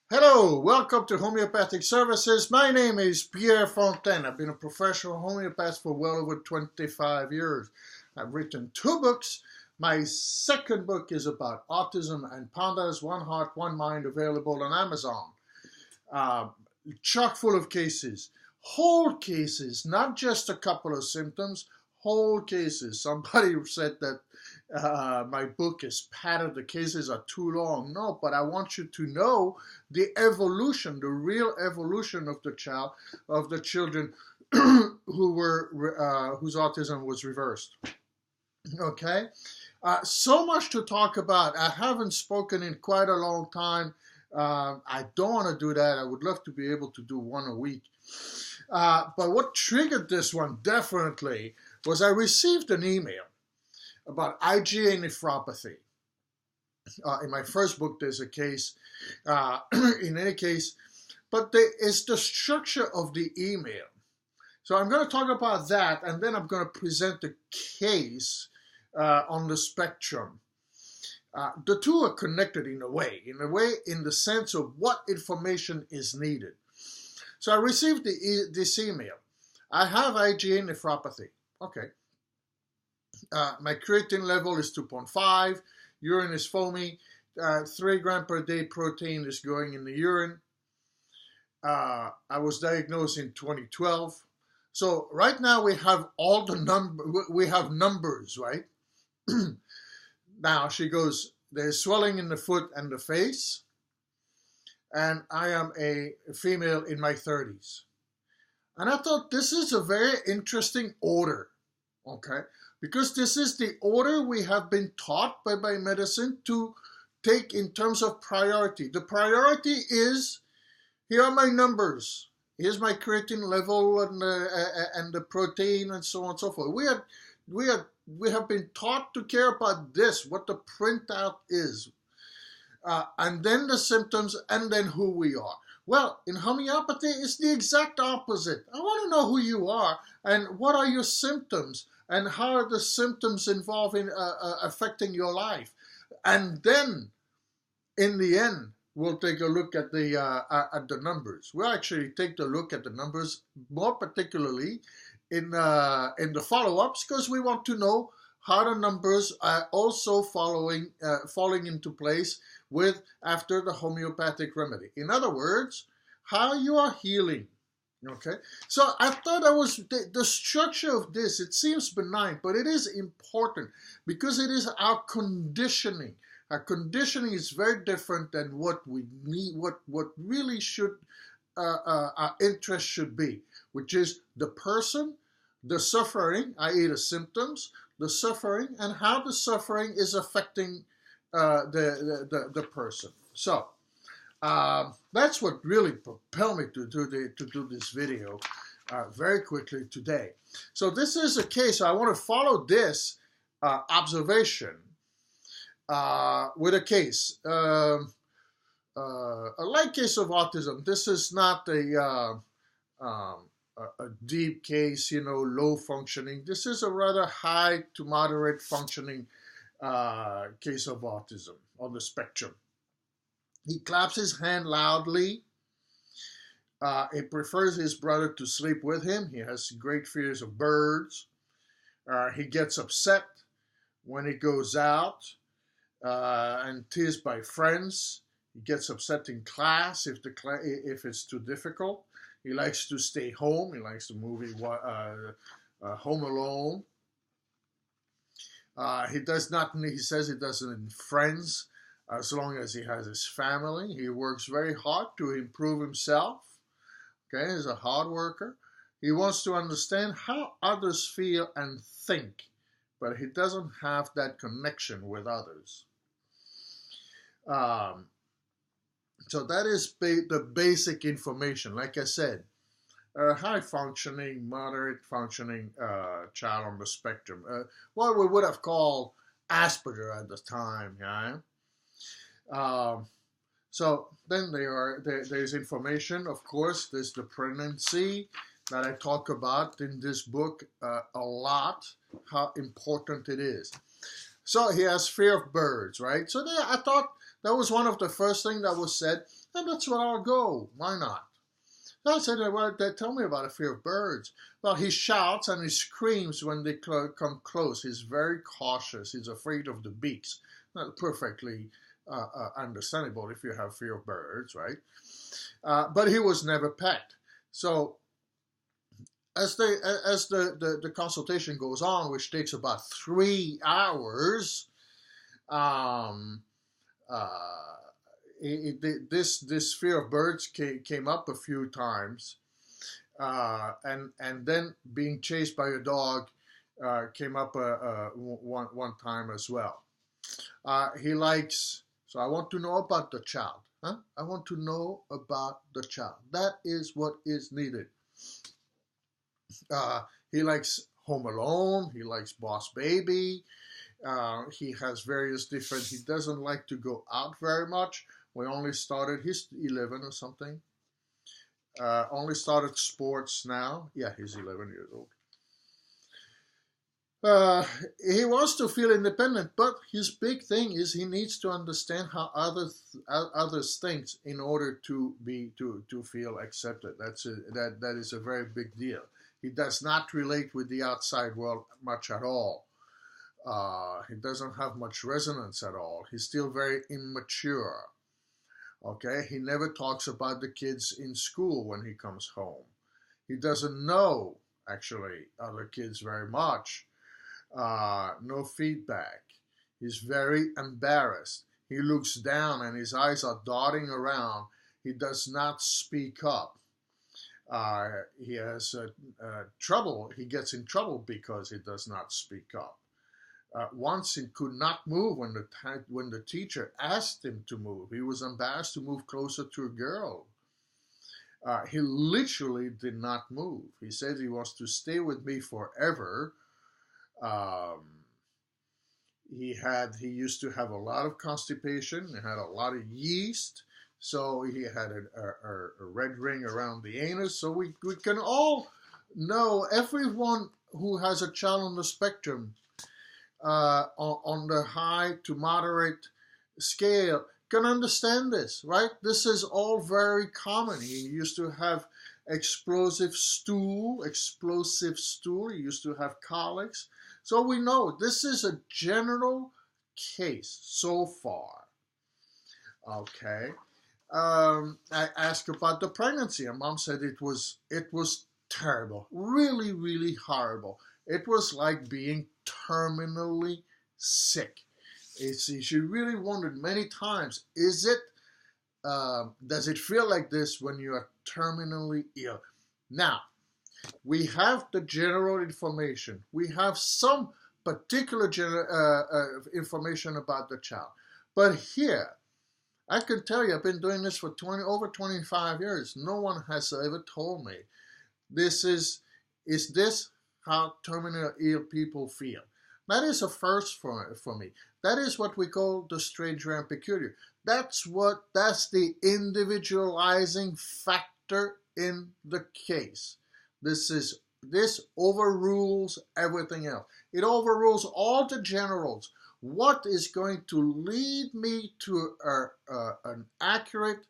Hello, welcome to Homeopathic Services. My name is Pierre Fontaine. I've been a professional homeopath for well over 25 years. I've written 2 books. My second book is about autism and pandas, One Heart, One Mind, available on Amazon. Uh, Chock full of cases, whole cases, not just a couple of symptoms, whole cases. Somebody said that my book is padded, the cases are too long. No, but I want you to know the evolution, the real evolution of the child, of the children whose autism was reversed. Okay, so much to talk about. I haven't spoken in quite a long time. I don't want to do that. I would love to be able to do one a week. But what triggered this one definitely was I received an email about IgA nephropathy. In my first book, there's a case. In any case, but it's the structure of the email. So I'm going to talk about that, and then I'm going to present the case on the spectrum. The two are connected in a way, in the sense of what information is needed. So I received this email. I have IgA nephropathy. Okay. My creatine level is 2.5. Urine is foamy. 3 grams per day protein is going in the urine. I was diagnosed in 2012. So right now we have all the we have numbers, right? Now she goes, there's swelling in the foot and the face, and I am a female in my 30s. And I thought this is a very interesting order, okay? Because this is the order we have been taught by medicine to take in terms of priority. The priority is, here are my numbers. Here's my creatine level and the protein and so on and so forth. We have been taught to care about this, what the printout is, and then the symptoms, and then who we are. Well, in homeopathy, it's the exact opposite. I want to know who you are and what are your symptoms and how are the symptoms involving affecting your life, and then in the end, we'll take a look at the numbers. We'll actually take a look at the numbers more particularly in the follow-ups, because we want to know how the numbers are also falling into place with after the homeopathic remedy. In other words, how you are healing. Okay, so I thought that was the structure of this. It seems benign, but it is important because it is our conditioning. Our conditioning is very different than what we need, what really should our interest should be, which is the person, the suffering, i.e. the symptoms, the suffering, and how the suffering is affecting the person. So that's what really propelled me to do this video very quickly today. So this is a case. I want to follow this observation with a case, a light case of autism. This is not a deep case, low functioning. This is a rather high to moderate functioning case of autism on the spectrum. He claps his hand loudly. He prefers his brother to sleep with him. He has great fears of birds. He gets upset when he goes out and teased by friends. He gets upset in class if it's too difficult. He likes to stay home. He likes the movie Home Alone. He says he doesn't need friends as long as he has his family. He works very hard to improve himself. Okay, he's a hard worker. He wants to understand how others feel and think, but he doesn't have that connection with others. So that is the basic information. Like I said, a high functioning, moderate functioning child on the spectrum. What we would have called Asperger at the time, yeah. So then there's information, of course. There's the pregnancy that I talk about in this book a lot, how important it is. So he has fear of birds, right? So I thought that was one of the first things that was said. And that's where I'll go. Why not? I said, well, tell me about a fear of birds. Well, he shouts and he screams when they come close. He's very cautious. He's afraid of the beaks. Not perfectly understandable if you have fear of birds, right? But he was never pecked. So as the consultation goes on, which takes about 3 hours, um, this fear of birds came up a few times, and then being chased by a dog came up one time as well. He likes. So I want to know about the child. Huh? I want to know about the child. That is what is needed. He likes Home Alone. He likes Boss Baby. He has various different. He doesn't like to go out very much. We only started. He's 11 or something. Only started sports now. Yeah, he's 11 years old. He wants to feel independent, but his big thing is he needs to understand how others think in order to feel accepted. That is a very big deal. He does not relate with the outside world much at all. He doesn't have much resonance at all. He's still very immature. Okay, he never talks about the kids in school when he comes home. He doesn't know actually other kids very much. No feedback. He's very embarrassed. He looks down and his eyes are darting around. He does not speak up. He has trouble. He gets in trouble because he does not speak up. Once he could not move when the teacher asked him to move. He was embarrassed to move closer to a girl. He literally did not move. He said he wants to stay with me forever. He used to have a lot of constipation. He had a lot of yeast, so he had a red ring around the anus. So we can all know, everyone who has a child on the spectrum, on the high to moderate scale, can understand this, right? This is all very common. He used to have explosive stool. He used to have colics. So we know this is a general case so far. Okay. I asked about the pregnancy, and Mom said it was terrible, really, really horrible. It was like being terminally sick. She really wondered many times, does it feel like this when you are terminally ill? Now, we have the general information. We have some particular information about the child. But here, I can tell you, I've been doing this for over 25 years. No one has ever told me, is this how terminally ill people feel? That is a first for me. That is what we call the strange, rare, and peculiar. That's the individualizing factor in the case. This overrules everything else. It overrules all the generals. What is going to lead me to an accurate,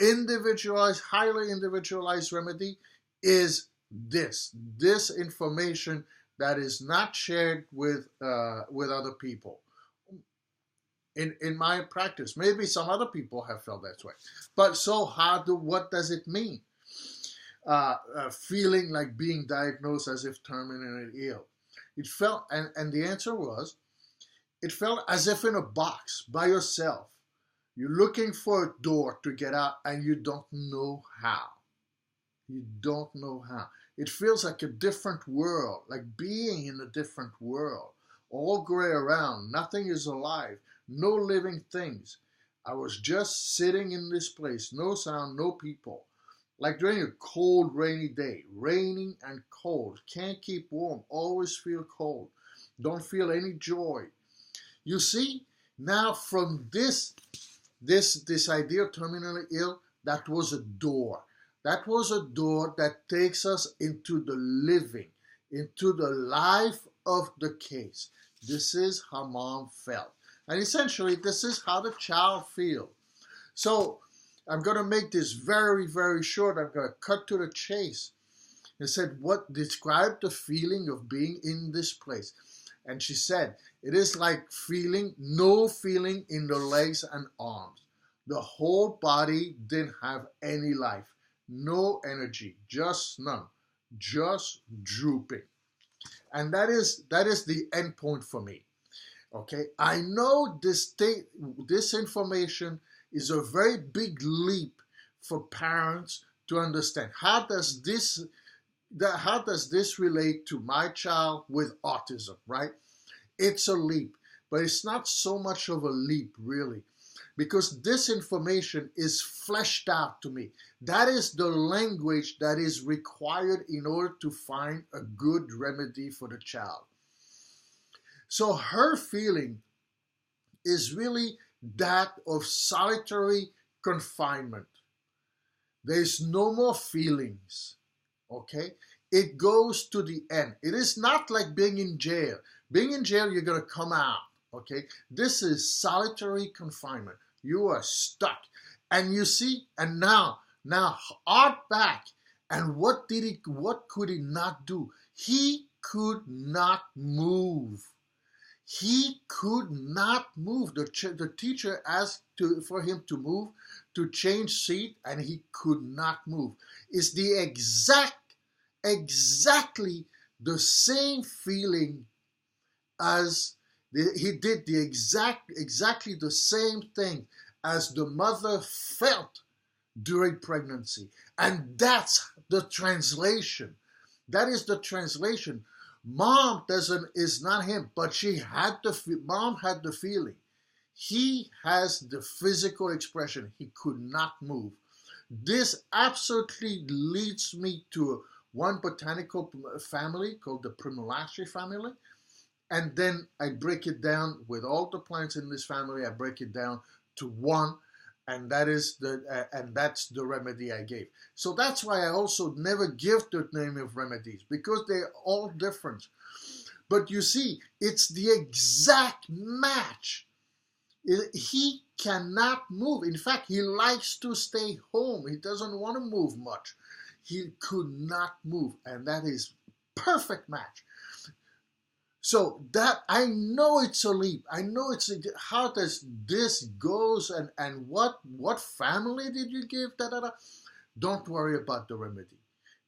individualized, highly individualized remedy is this information that is not shared with other people. In my practice, maybe some other people have felt that way, but so what does it mean? Feeling like being diagnosed as if terminally ill. It felt, and the answer was, it felt as if in a box by yourself. You're looking for a door to get out and you don't know how. You don't know how. It feels like a different world, like being in a different world. All gray around, nothing is alive, no living things. I was just sitting in this place, no sound, no people. Like during a cold, rainy day, raining and cold. Can't keep warm, always feel cold. Don't feel any joy. You see, now from this idea of terminally ill, that was a door. That was a door that takes us into the living, into the life of the case. This is how Mom felt. And essentially, this is how the child feels. So I'm going to make this very, very short. I'm going to cut to the chase. It said, what described the feeling of being in this place? And she said, it is like feeling no feeling in the legs and arms. The whole body didn't have any life, no energy, just none, just drooping. And that is the end point for me. Okay, I know this information is a very big leap for parents to understand. How does this relate to my child with autism, right? It's a leap, but it's not so much of a leap, really, because this information is fleshed out to me. That is the language that is required in order to find a good remedy for the child. So her feeling is really that of solitary confinement. There's no more feelings, okay? It goes to the end. It is not like being in jail. Being in jail, you're going to come out, okay? This is solitary confinement. You are stuck. And you see, and now, art back. And what could he not do? He could not move. He could not move. The teacher asked for him to move, to change seat, and he could not move. It's the exactly the same feeling as he did exactly the same thing as the mother felt during pregnancy. And that's the translation. That is the translation. Mom is not him, but mom had the feeling. He has the physical expression. He could not move. This absolutely leads me to one botanical family called the Primulaceae family. And then I break it down with all the plants in this family. I break it down to one, and that's the remedy I gave. So that's why I also never give the name of remedies, because they're all different. But you see, it's the exact match. He cannot move. In fact, he likes to stay home. He doesn't want to move much. He could not move, and that is perfect match. So that, I know it's a leap. I know how does this goes, and what family did you give? Don't worry about the remedy.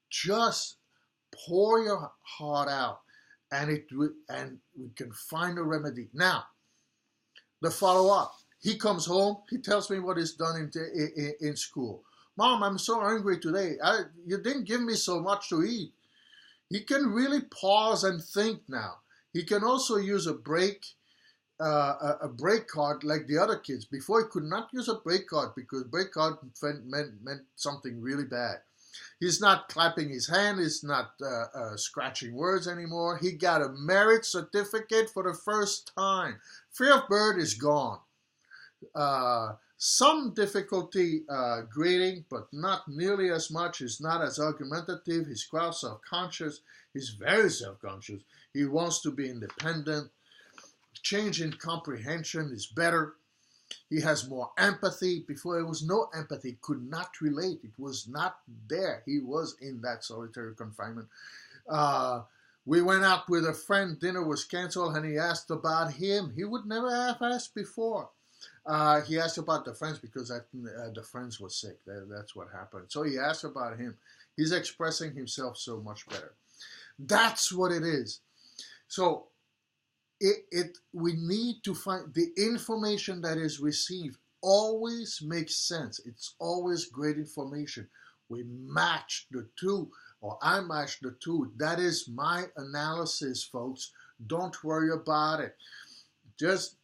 Just pour your heart out, and we can find a remedy. Now, the follow-up. He comes home. He tells me what is done in school. Mom, I'm so hungry today. You didn't give me so much to eat. He can really pause and think now. He can also use a break card like the other kids. Before, he could not use a break card because break card meant something really bad. He's not clapping his hand. He's not scratching words anymore. He got a merit certificate for the first time. Fear of bird is gone. Some difficulty grading, but not nearly as much. He's not as argumentative. He's quite self-conscious. He's very self-conscious. He wants to be independent. Change in comprehension is better. He has more empathy. Before, there was no empathy. Could not relate. It was not there. He was in that solitary confinement. We went out with a friend. Dinner was canceled, and he asked about him. He would never have asked before. He asked about the friends because the friends were sick. That's what happened. So he asked about him. He's expressing himself so much better. That's what it is. So we need to find the information that is received always makes sense. It's always great information. We match the two, or I match the two. That is my analysis, folks. Don't worry about it. Just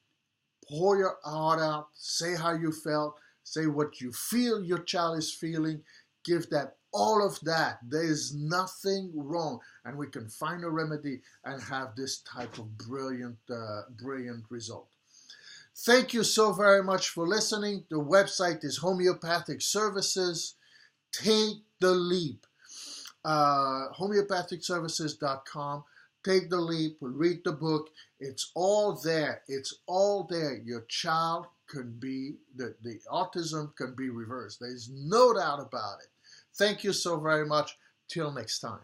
pour your heart out. Say how you felt. Say what you feel your child is feeling. Give that all of that. There is nothing wrong, and we can find a remedy and have this type of brilliant result. Thank you so very much for listening. The website is Homeopathic Services. Take the leap. Homeopathicservices.com. Take the leap. Read the book. It's all there. It's all there. Your child the autism can be reversed. There's no doubt about it. Thank you so very much. Till next time.